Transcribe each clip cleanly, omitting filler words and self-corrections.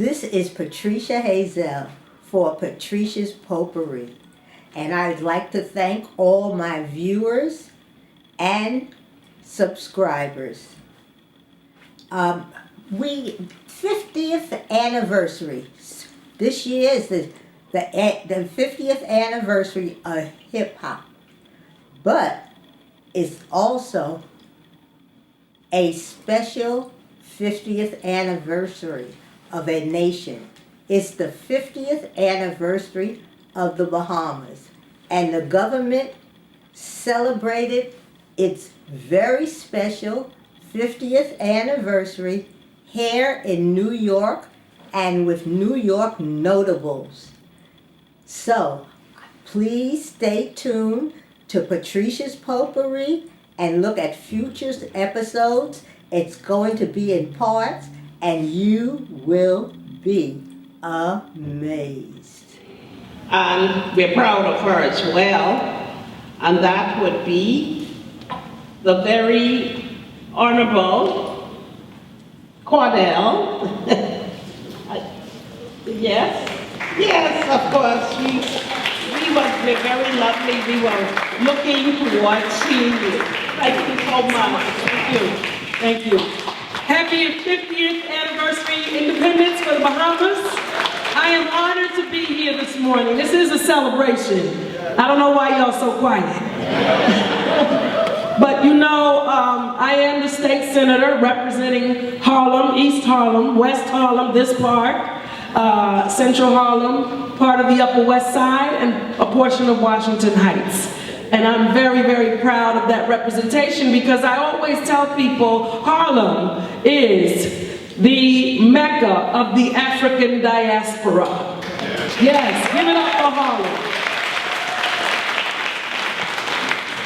This is Patricia Hazel for Patricia's Potpourri, and I'd like to thank all my viewers and subscribers. We 50th anniversary. This year is the 50th anniversary of hip hop, but it's also a special 50th anniversary of a nation. It's the 50th anniversary of the Bahamas, and the government celebrated its very special 50th anniversary here in New York and with New York notables. So, please stay tuned to Patricia's Potpourri and look at future episodes. It's going to be in parts, and you will be amazed. And we're proud of her as well, and that would be the very Honorable Cordell. Yes, of course. We're very lovely. We were looking forward to seeing you. Thank you so much. Thank you. Happy 50th anniversary independence for the Bahamas. I am honored to be here this morning. This is a celebration. I don't know why y'all so quiet. But you know, I am the state senator representing Harlem, East Harlem, West Harlem, this part, Central Harlem, part of the Upper West Side, and a portion of Washington Heights. And I'm very, very proud of that representation because I always tell people Harlem is the Mecca of the African diaspora. Yes, give it up for Harlem.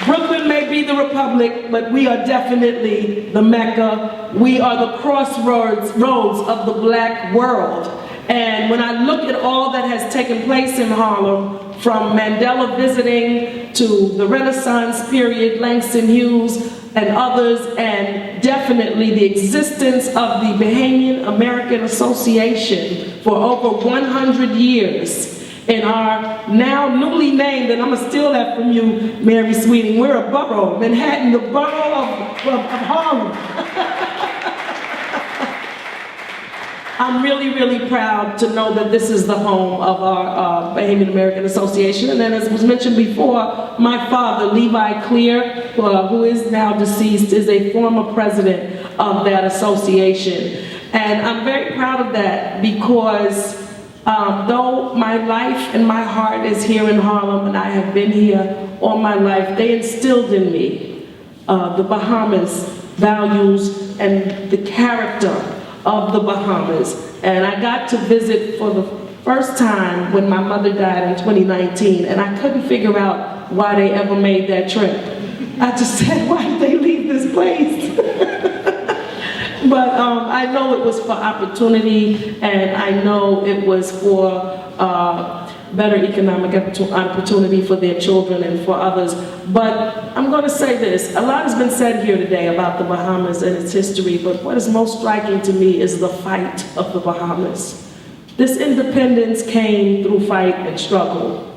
Brooklyn may be the Republic, but we are definitely the Mecca. We are the crossroads of the black world. And when I look at all that has taken place in Harlem, from Mandela visiting to the Renaissance period, Langston Hughes and others, and definitely the existence of the Bahamian American Association for over 100 years in our now newly named, and I'm going to steal that from you, Mary Sweeting, we're a borough, Manhattan, the borough of Harlem. I'm really, really proud to know that this is the home of our Bahamian American Association. And then, as was mentioned before, my father, Levi Clear, who is now deceased, is a former president of that association. And I'm very proud of that because though my life and my heart is here in Harlem, and I have been here all my life, they instilled in me the Bahamas values and the character of the Bahamas. And I got to visit for the first time when my mother died in 2019, and I couldn't figure out why they ever made that trip. I just said, why did they leave this place? But I know it was for opportunity, and I know it was for better economic opportunity for their children and for others. But I'm going to say this, a lot has been said here today about the Bahamas and its history, but what is most striking to me is the fight of the Bahamas. This independence came through fight and struggle.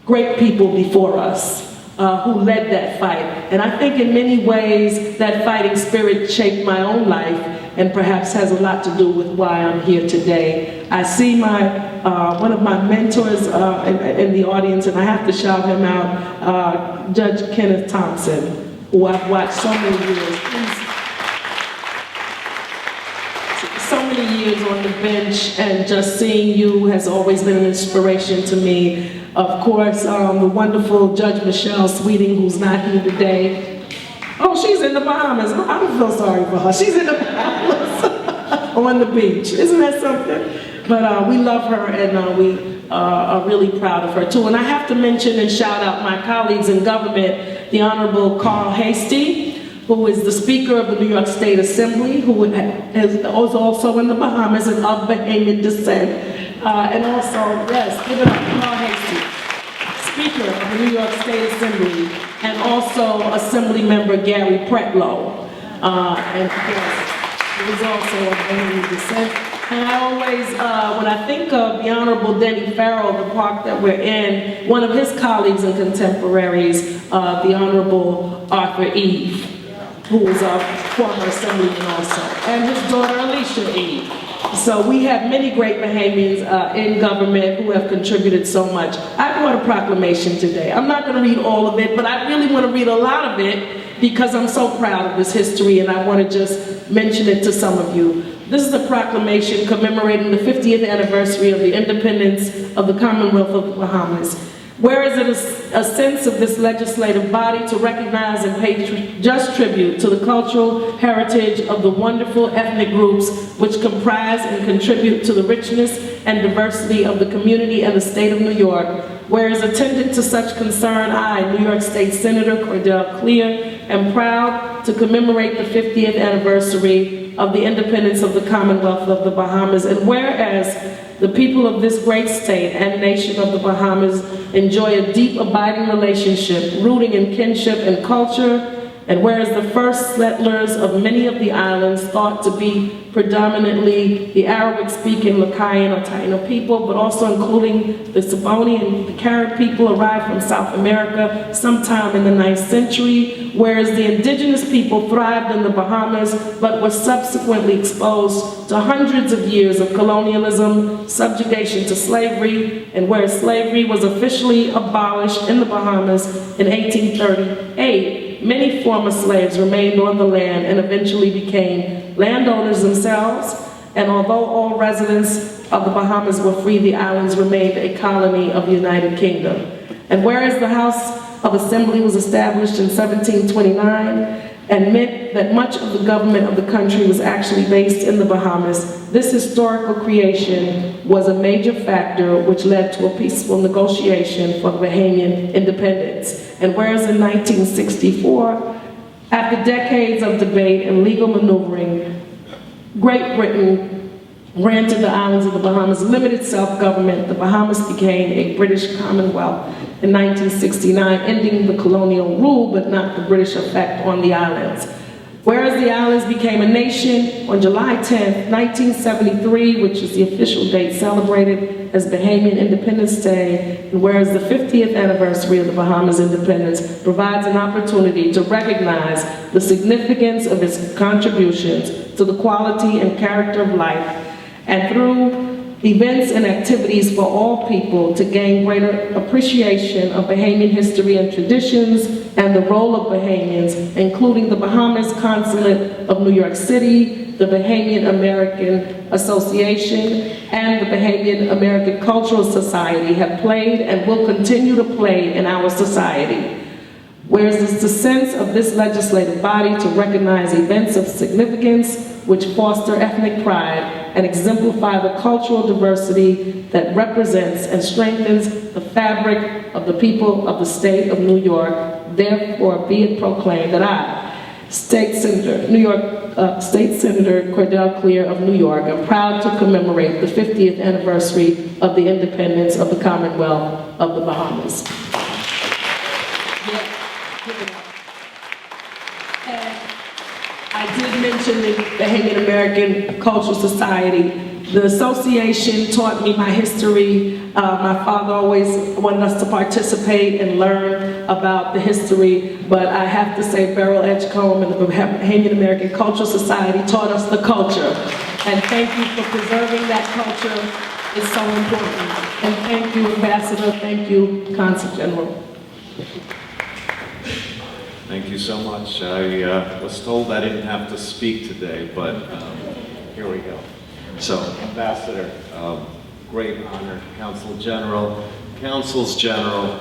Great people before us who led that fight. And I think in many ways that fighting spirit shaped my own life and perhaps has a lot to do with why I'm here today. I see one of my mentors in the audience, and I have to shout him out, Judge Kenneth Thompson, who I've watched so many years. So many years on the bench, and just seeing you has always been an inspiration to me. Of course, the wonderful Judge Michelle Sweeting, who's not here today. Oh, she's in the Bahamas. I don't feel sorry for her. She's in the Bahamas on the beach. Isn't that something? But we love her, and we are really proud of her too. And I have to mention and shout out my colleagues in government, the Honorable Carl Hastie, who is the Speaker of the New York State Assembly, who is also in the Bahamas and of Bahamian descent. And also, yes, give it up, Carl Hastie, Speaker of the New York State Assembly, and also Assembly Member Gary Pretlow. And yes, he was also of Bahamian descent. And I always, when I think of the Honorable Denny Farrell, the park that we're in, one of his colleagues and contemporaries, the Honorable Arthur Eve, who was a former assemblyman also, and his daughter Alicia Eve. So we have many great Bahamians in government who have contributed so much. I brought a proclamation today. I'm not going to read all of it, but I really want to read a lot of it because I'm so proud of this history and I want to just mention it to some of you. This is a proclamation commemorating the 50th anniversary of the independence of the Commonwealth of the Bahamas. Whereas it is a sense of this legislative body to recognize and pay just tribute to the cultural heritage of the wonderful ethnic groups which comprise and contribute to the richness and diversity of the community and the state of New York. Whereas attendant to such concern, I, New York State Senator Cordell Clear, am proud to commemorate the 50th anniversary of the independence of the Commonwealth of the Bahamas. And whereas the people of this great state and nation of the Bahamas enjoy a deep, abiding relationship, rooting in kinship and culture, and whereas the first settlers of many of the islands thought to be predominantly the Arabic-speaking Lakayan or Taino people, but also including the Saboni and the Carib people arrived from South America sometime in the 9th century, whereas the indigenous people thrived in the Bahamas, but were subsequently exposed to hundreds of years of colonialism, subjugation to slavery, and whereas slavery was officially abolished in the Bahamas in 1838, many former slaves remained on the land and eventually became landowners themselves, and although all residents of the Bahamas were free, the islands remained a colony of the United Kingdom. And whereas the House of Assembly was established in 1729 and meant that much of the government of the country was actually based in the Bahamas, this historical creation was a major factor which led to a peaceful negotiation for the Bahamian independence. And whereas in 1964, after decades of debate and legal maneuvering, Great Britain granted the islands of the Bahamas limited self-government. The Bahamas became a British Commonwealth in 1969, ending the colonial rule, but not the British effect on the islands. Whereas the islands became a nation on July 10, 1973, which is the official date celebrated as Bahamian Independence Day, and whereas the 50th anniversary of the Bahamas independence provides an opportunity to recognize the significance of its contributions to the quality and character of life, and through events and activities for all people to gain greater appreciation of Bahamian history and traditions and the role of Bahamians, including the Bahamas Consulate of New York City, the Bahamian American Association, and the Bahamian American Cultural Society have played and will continue to play in our society. Whereas it's the sense of this legislative body to recognize events of significance which foster ethnic pride and exemplify the cultural diversity that represents and strengthens the fabric of the people of the state of New York. Therefore, be it proclaimed that I, State Senator Cordell Clear of New York, am proud to commemorate the 50th anniversary of the independence of the Commonwealth of the Bahamas. I did mention the Bahamian American Cultural Society. The association taught me my history. My father always wanted us to participate and learn about the history, but I have to say Beryl Edgecombe and the Bahamian American Cultural Society taught us the culture. And thank you for preserving that culture. It's so important. And thank you, Ambassador. Thank you, Consul General. Thank you so much. I was told I didn't have to speak today, but here we go. So, Ambassador, great honor, Consul General, Consuls General,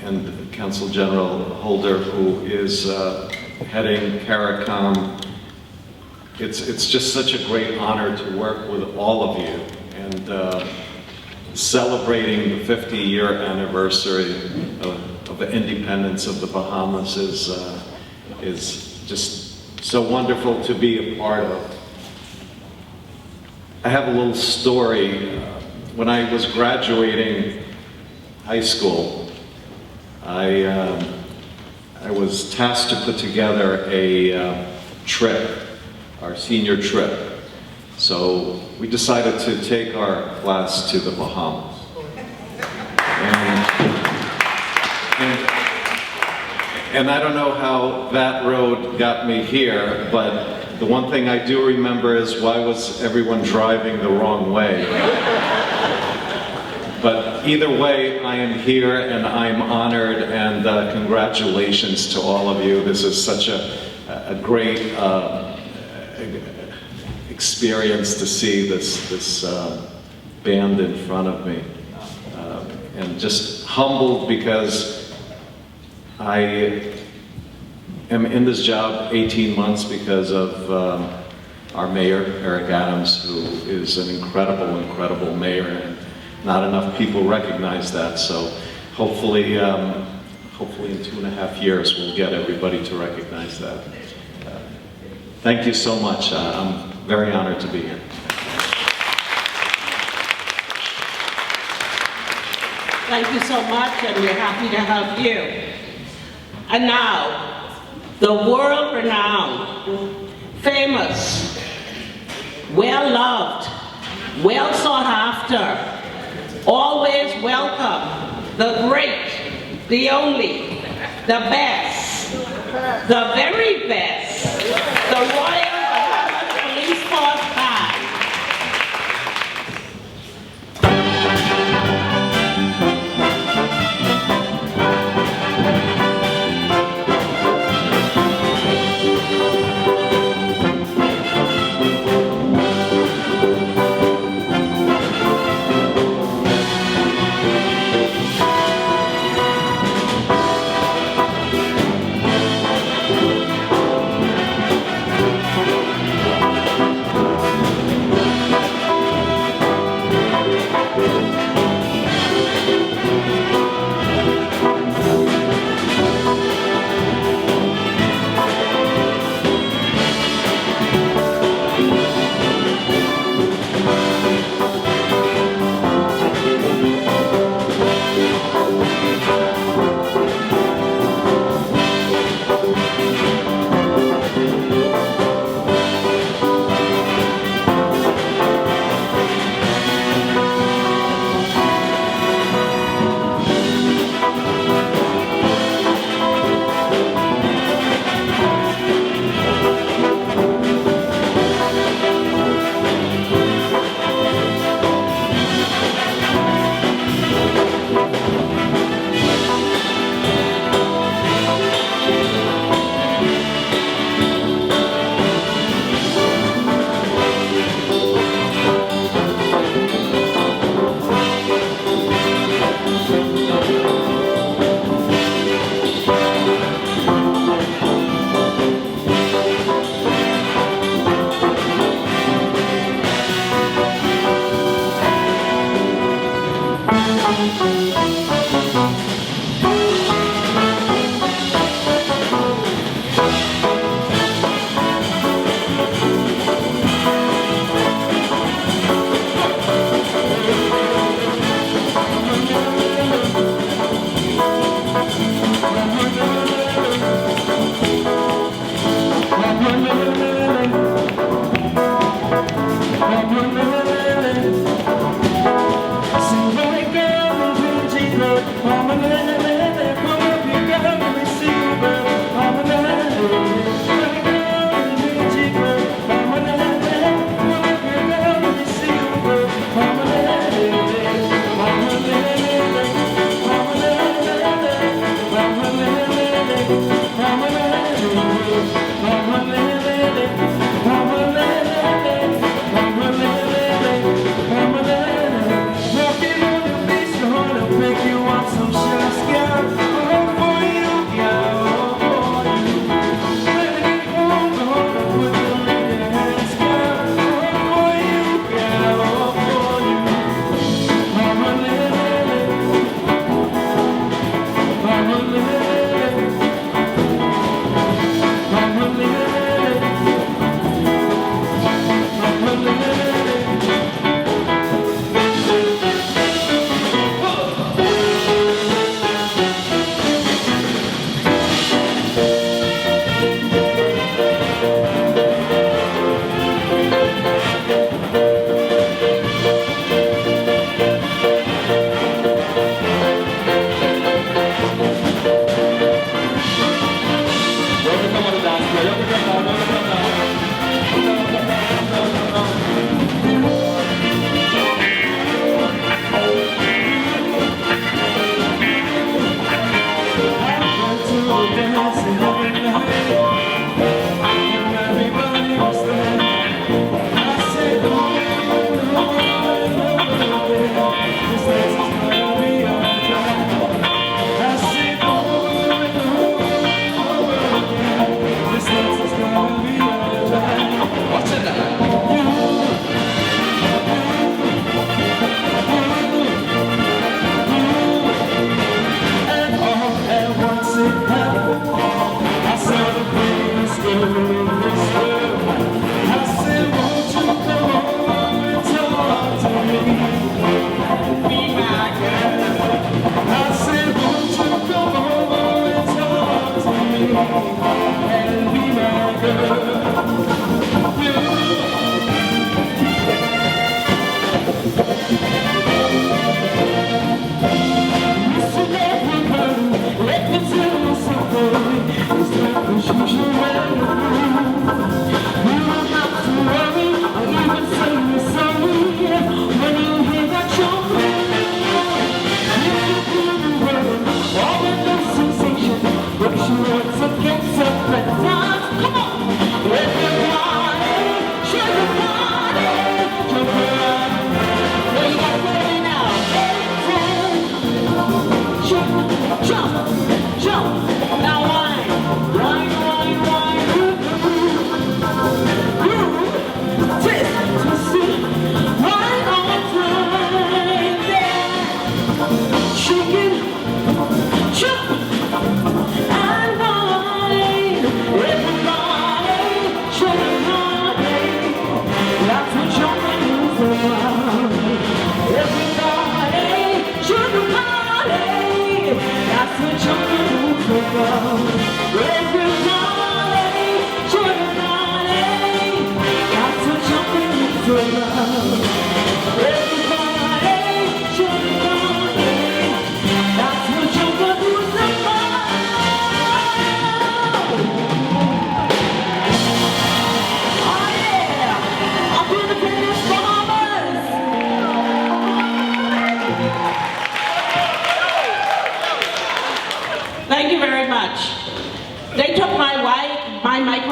and Consul General Holder, who is heading CARICOM. It's just such a great honor to work with all of you, and celebrating the 50-year anniversary of the independence of the Bahamas is just so wonderful to be a part of. I have a little story. When I was graduating high school, I was tasked to put together a trip, our senior trip, So we decided to take our class to the Bahamas. And I don't know how that road got me here, but the one thing I do remember is why was everyone driving the wrong way? But either way, I am here and I'm honored, and congratulations to all of you. This is such a great experience to see this band in front of me. And just humbled because I am in this job 18 months because of our mayor, Eric Adams, who is an incredible, incredible mayor, and not enough people recognize that. So hopefully in 2.5 years we'll get everybody to recognize that. Thank you so much. I'm very honored to be here. Thank you so much, and we're happy to have you. And now, the world-renowned, famous, well-loved, well-sought after, always welcome, the great, the only, the best, the very best, the Royal Bahama Police Force Band.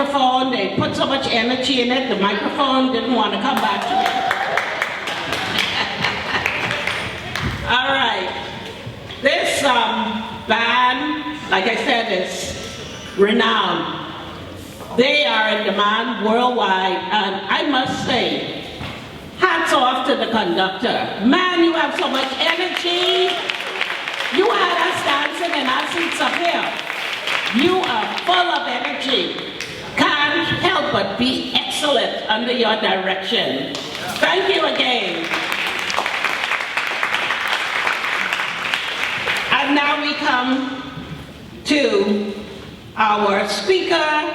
microphone, they put so much energy in it, the microphone didn't want to come back to me. All right. This band, like I said, is renowned. They are in demand worldwide, and I must say, hats off to the conductor. Man, you have so much energy. You had us dancing in our seats up here. You are full of energy. Can't help but be excellent under your direction. Thank you again. And now we come to our speaker,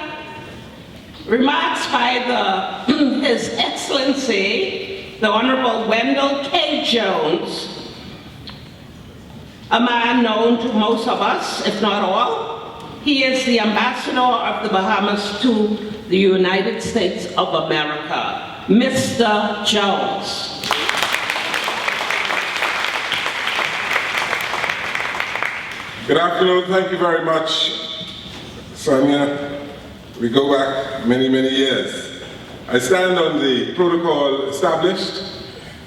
remarks by His Excellency, the Honorable Wendell K. Jones, a man known to most of us, if not all. He is the ambassador of the Bahamas to the United States of America. Mr. Jones. Good afternoon, thank you very much, Sonia. We go back many, many years. I stand on the protocol established,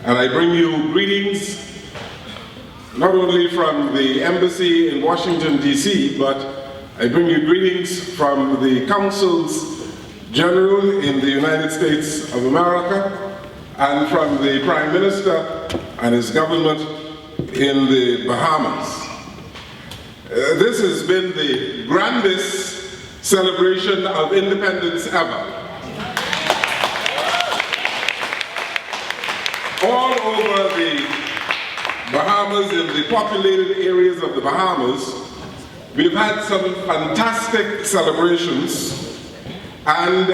and I bring you greetings, not only from the embassy in Washington, D.C., but I bring you greetings from the Consuls General in the United States of America, and from the Prime Minister and his government in the Bahamas. This has been the grandest celebration of independence ever. All over the Bahamas, in the populated areas of the Bahamas, we've had some fantastic celebrations, and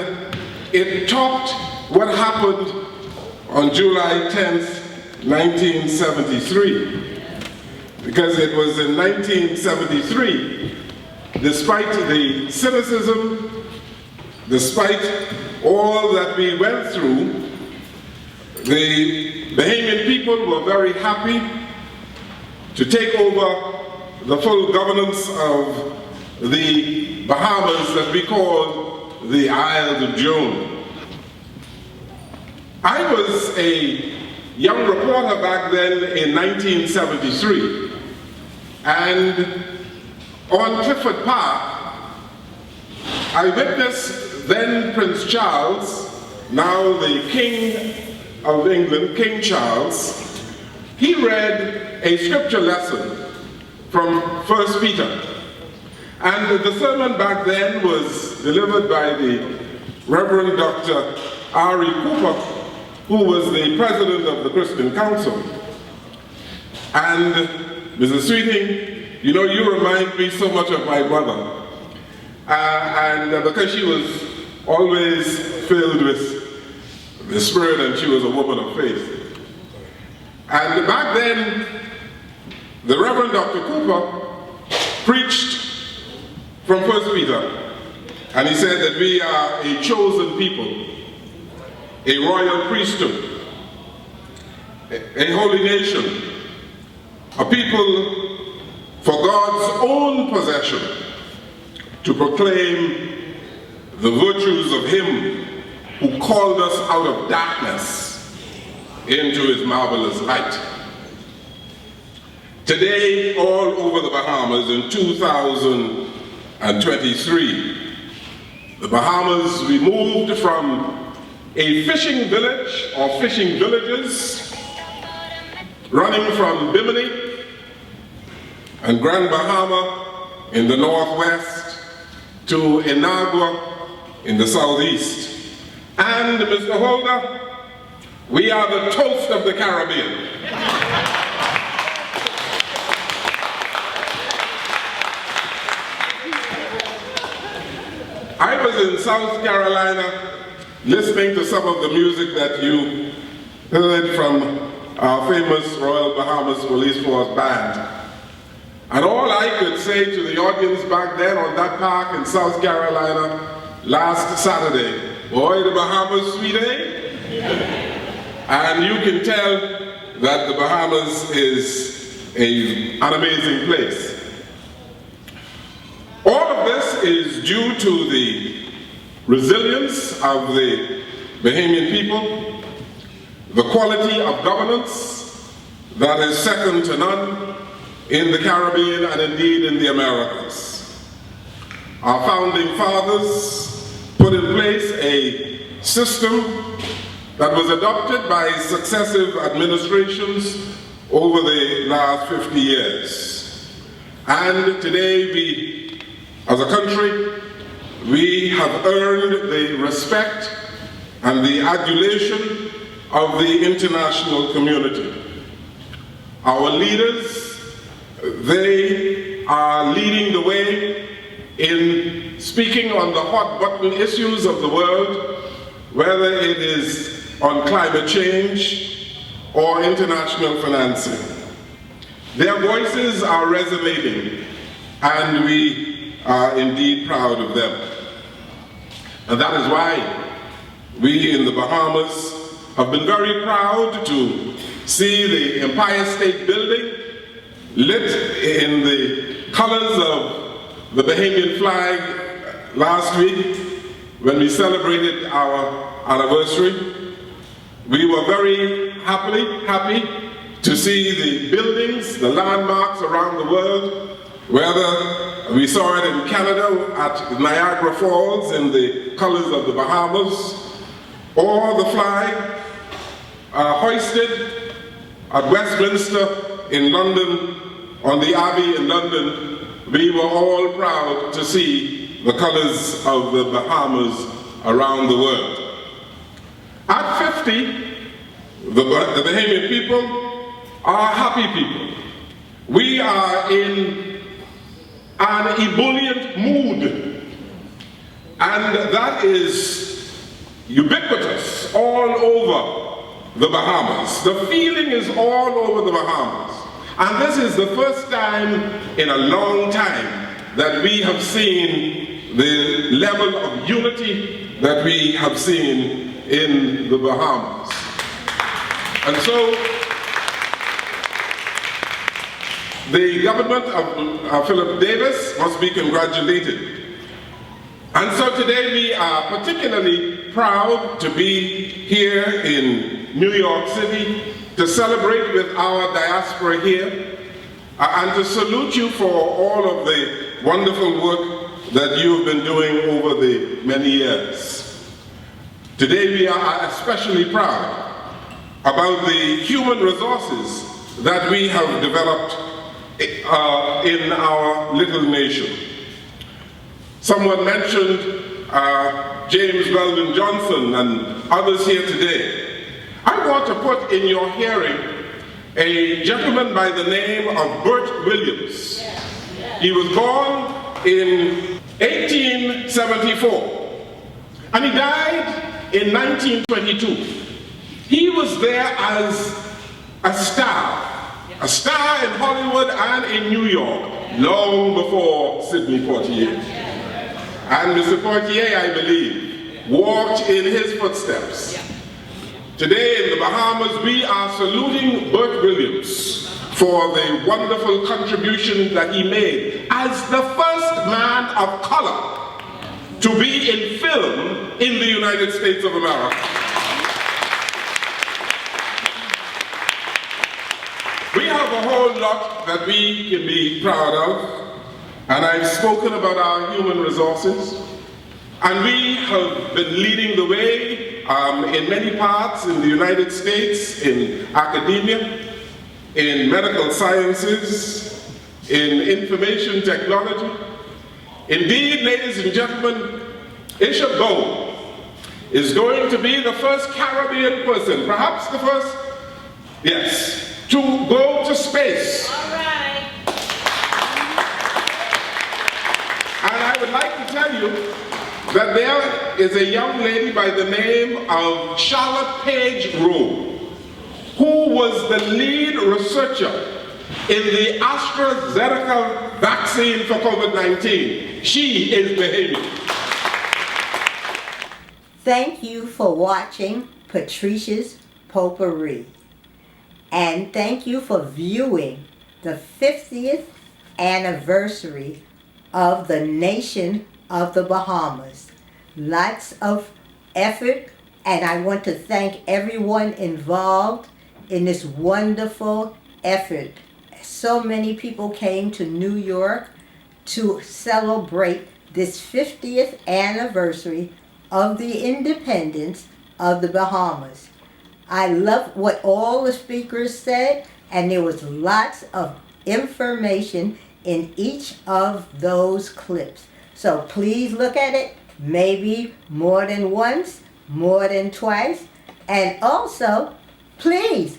it topped what happened on July 10th, 1973. Because it was in 1973, despite the cynicism, despite all that we went through, the Bahamian people were very happy to take over the full governance of the Bahamas that we called the Isles of June. I was a young reporter back then in 1973. And on Clifford Park, I witnessed then Prince Charles, now the King of England, King Charles. He read a scripture lesson from 1 Peter. And the sermon back then was delivered by the Reverend Dr. R.E. Cooper, who was the president of the Christian Council. And Mrs. Sweeting, you know, you remind me so much of my mother. Because she was always filled with the Spirit and she was a woman of faith. And back then, the Reverend Dr. Cooper preached from 1 Peter. And he said that we are a chosen people, a royal priesthood, a holy nation, a people for God's own possession, to proclaim the virtues of Him who called us out of darkness into His marvelous light. Today, all over the Bahamas in 2023, the Bahamas, we moved from a fishing village or fishing villages running from Bimini and Grand Bahama in the northwest to Inagua in the southeast. And Mr. Holder, we are the toast of the Caribbean. I was in South Carolina listening to some of the music that you heard from our famous Royal Bahamas Police Force Band. And all I could say to the audience back then on that park in South Carolina last Saturday, boy, the Bahamas, sweet, eh? And you can tell that the Bahamas is an amazing place. All of this is due to the resilience of the Bahamian people, the quality of governance that is second to none in the Caribbean and indeed in the Americas. Our founding fathers put in place a system that was adopted by successive administrations over the last 50 years. And today we, as a country, we have earned the respect and the adulation of the international community. Our leaders, they are leading the way in speaking on the hot button issues of the world, whether it is on climate change or international financing. Their voices are resonating, and we are indeed proud of them. And that is why we in the Bahamas have been very proud to see the Empire State Building lit in the colors of the Bahamian flag last week when we celebrated our anniversary. We were very happy to see the buildings, the landmarks around the world, whether we saw it in Canada at Niagara Falls in the colors of the Bahamas, or the flag hoisted at Westminster in London, on the Abbey in London. We were all proud to see the colors of the Bahamas around the world. At 50, the Bahamian people are happy people. We are in an ebullient mood, and that is ubiquitous all over the Bahamas. The feeling is all over the Bahamas. And this is the first time in a long time that we have seen the level of unity that we have seen in the Bahamas. And so the government of Philip Davis must be congratulated. And so today we are particularly proud to be here in New York City to celebrate with our diaspora here and to salute you for all of the wonderful work that you've been doing over the many years. Today we are especially proud about the human resources that we have developed in our little nation. Someone mentioned James Weldon Johnson and others here today. I want to put in your hearing a gentleman by the name of Bert Williams. He was born in 1874 and he died in 1922. He was there as a star in Hollywood and in New York, long before Sidney Poitier. And Mr. Poitier, I believe, walked in his footsteps. Today in the Bahamas, we are saluting Bert Williams for the wonderful contribution that he made as the first man of color to be in film in the United States of America. We have a whole lot that we can be proud of, and I've spoken about our human resources, and we have been leading the way in many parts in the United States, in academia, in medical sciences, in information technology. Indeed, ladies and gentlemen, Isha Bowe is going to be the first Caribbean person, perhaps the first, yes, to go to space. All right. And I would like to tell you that there is a young lady by the name of Charlotte Page Rowe, who was the lead researcher in the AstraZeneca vaccine for COVID-19. She is Bahamian. Thank you for watching Patricia's Potpourri. And thank you for viewing the 50th anniversary of the nation of the Bahamas. lots of effort, and I want to thank everyone involved in this wonderful effort. So many people came to New York to celebrate this 50th anniversary of the independence of the Bahamas. I love what all the speakers said, and there was lots of information in each of those clips. So please look at it, maybe more than once, more than twice, and also, please,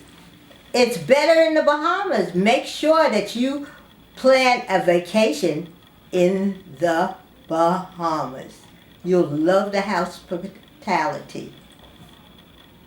it's better in the Bahamas. Make sure that you plan a vacation in the Bahamas. You'll love the hospitality.